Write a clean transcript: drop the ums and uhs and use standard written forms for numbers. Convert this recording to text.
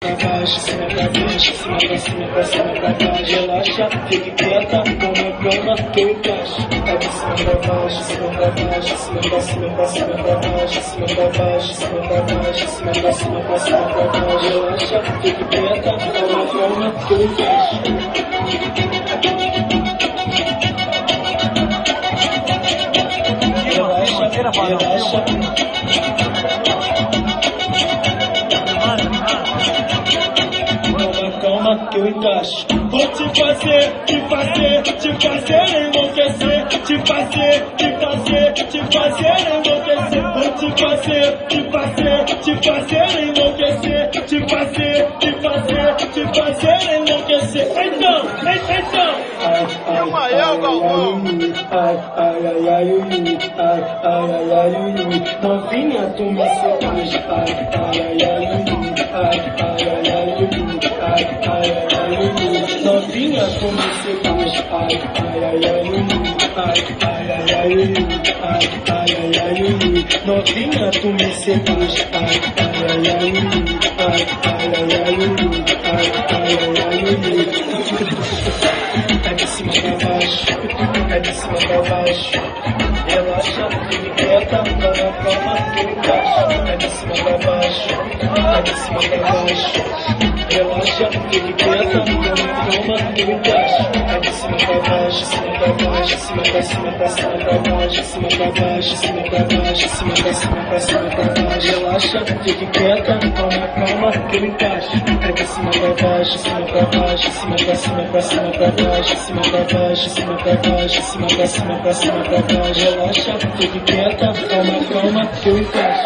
baixo, cima pra baixo, cima pra cima, pra cima pra baixo. Relaxa, fique quieta, toma calma, que eu encaixo. Vai de cima pra baixo, cima pra baixo, cima pra cima, pra cima pra baixo, cima pra baixo, cima pra baixo, cima pra cima, pra cima pra baixo. Relaxa, fique quieta, toma calma, que eu encaixo. Relaxa. Calma que eu encaixo. Vou te fazer enlouquecer. Te fazer enlouquecer. Vou te fazer enlouquecer. Então. Mael, Galvão. Novinha, tu me seduz. Novinha, tu me seduz. Novinha, tu me seduz. É de cima pra baixo, é de cima pra baixo. Relaxa, fique quieta, tá na cama, que eu encaixo. É de cima pra baixo, é de cima pra baixo. Relaxa, fique quieta, tá na cama, que eu encaixo. É de cima pra baixo, cima pra baixo, cima pra cima, pra cima pra baixo, cima pra baixo, cima pra baixo, cima pra cima, pra cima pra baixo. Relaxa, fique quieta, tá na cama, que eu encaixo. É de cima pra baixo, cima pra baixo, cima pra cima, pra cima pra baixo, cima pra baixo, cima pra baixo, cima pra cima, pra cima pra baixo. Relaxa, fique quieta, tá na cama, que eu encaixo.